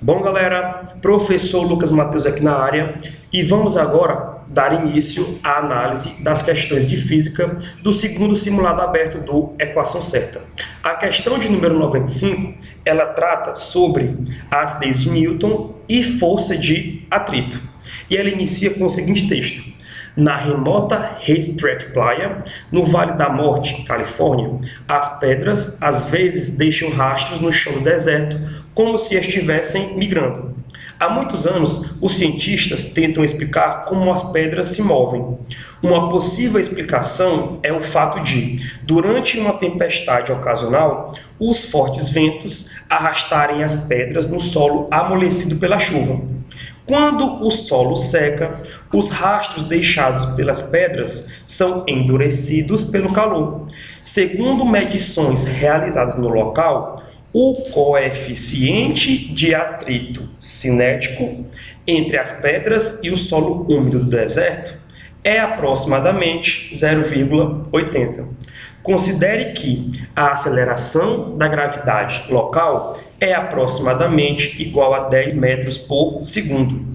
Bom, galera, professor Lucas Matheus aqui na área e vamos agora dar início à análise das questões de física do segundo simulado aberto do Equação Certa. A questão de número 95, ela trata sobre a acidez de Newton e força de atrito. E ela inicia com o seguinte texto: na remota Racetrack Playa, no Vale da Morte, Califórnia, as pedras às vezes deixam rastros no chão do deserto, como se estivessem migrando. Há muitos anos, os cientistas tentam explicar como as pedras se movem. Uma possível explicação é o fato de, durante uma tempestade ocasional, os fortes ventos arrastarem as pedras no solo amolecido pela chuva. Quando o solo seca, os rastros deixados pelas pedras são endurecidos pelo calor. Segundo medições realizadas no local, o coeficiente de atrito cinético entre as pedras e o solo úmido do deserto é aproximadamente 0,80. Considere que a aceleração da gravidade local é aproximadamente igual a 10 metros por segundo.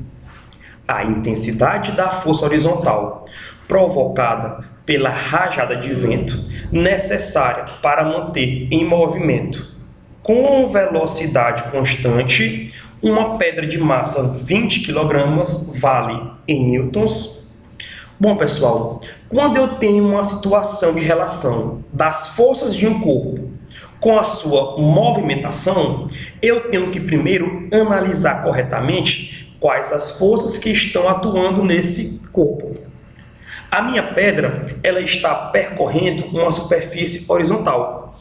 A intensidade da força horizontal provocada pela rajada de vento necessária para manter em movimento com velocidade constante uma pedra de massa 20 kg vale em newtons. Bom, pessoal, quando eu tenho uma situação de relação das forças de um corpo com a sua movimentação, eu tenho que primeiro analisar corretamente quais as forças que estão atuando nesse corpo. A minha pedra, ela está percorrendo uma superfície horizontal,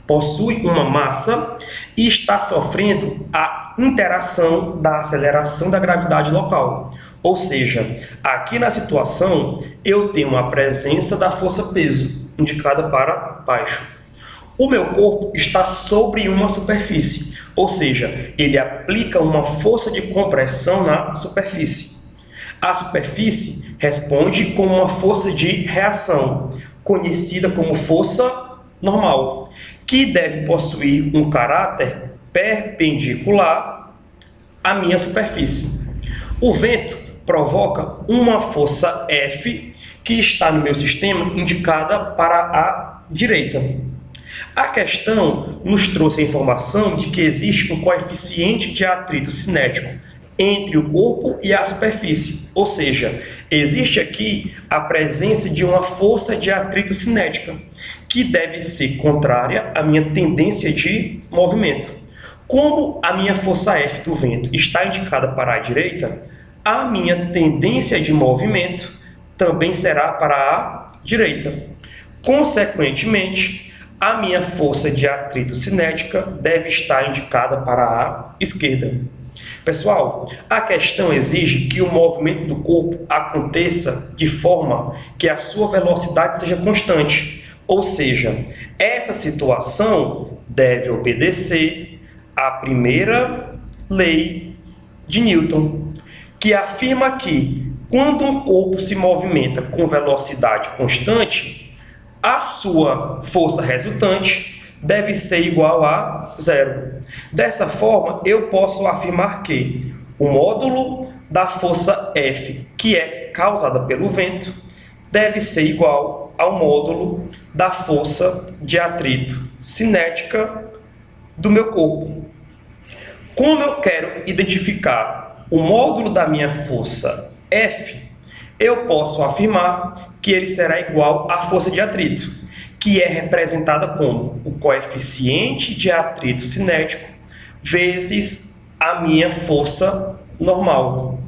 possui uma massa e está sofrendo a interação da aceleração da gravidade local. Ou seja, aqui na situação, eu tenho a presença da força-peso, indicada para baixo. O meu corpo está sobre uma superfície, ou seja, ele aplica uma força de compressão na superfície. A superfície responde com uma força de reação, conhecida como força normal, que deve possuir um caráter perpendicular à minha superfície. O vento provoca uma força F que está no meu sistema indicada para a direita. A questão nos trouxe a informação de que existe um coeficiente de atrito cinético entre o corpo e a superfície, ou seja, existe aqui a presença de uma força de atrito cinética, que deve ser contrária à minha tendência de movimento. Como a minha força F do vento está indicada para a direita, a minha tendência de movimento também será para a direita. Consequentemente, a minha força de atrito cinética deve estar indicada para a esquerda. Pessoal, a questão exige que o movimento do corpo aconteça de forma que a sua velocidade seja constante. Ou seja, essa situação deve obedecer à primeira lei de Newton, que afirma que quando um corpo se movimenta com velocidade constante, a sua força resultante deve ser igual a zero. Dessa forma, eu posso afirmar que o módulo da força F, que é causada pelo vento, deve ser igual ao módulo da força de atrito cinética do meu corpo. Como eu quero identificar o módulo da minha força F, eu posso afirmar que ele será igual à força de atrito, que é representada como o coeficiente de atrito cinético vezes a minha força normal.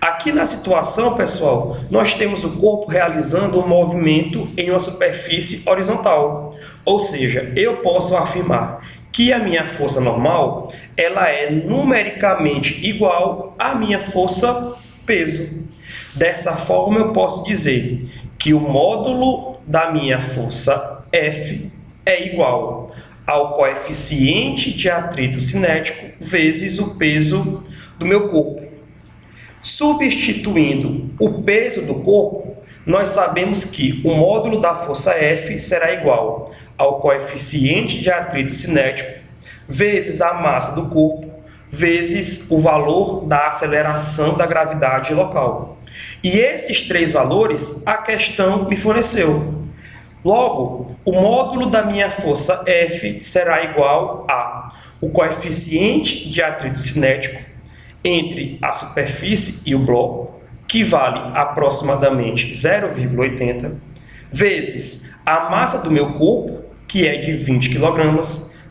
Aqui na situação, pessoal, nós temos o corpo realizando um movimento em uma superfície horizontal. Ou seja, eu posso afirmar que a minha força normal ela é numericamente igual à minha força peso. Dessa forma, eu posso dizer que o módulo da minha força F é igual ao coeficiente de atrito cinético vezes o peso do meu corpo. Substituindo o peso do corpo, nós sabemos que o módulo da força F será igual ao coeficiente de atrito cinético vezes a massa do corpo vezes o valor da aceleração da gravidade local. E esses 3 valores a questão me forneceu. Logo, o módulo da minha força F será igual a o coeficiente de atrito cinético entre a superfície e o bloco, que vale aproximadamente 0,80, vezes a massa do meu corpo, que é de 20 kg,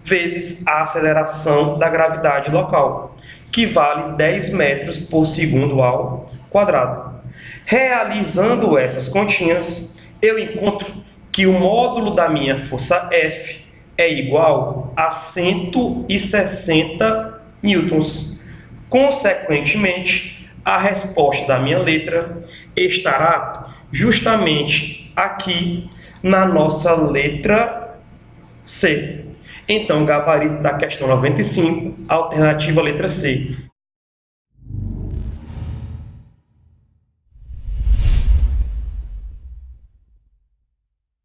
vezes a aceleração da gravidade local, que vale 10 metros por segundo ao quadrado. Realizando essas continhas, eu encontro que o módulo da minha força F é igual a 160 newtons. Consequentemente, a resposta da minha letra estará justamente aqui na nossa letra C. Então, gabarito da questão 95, alternativa letra C.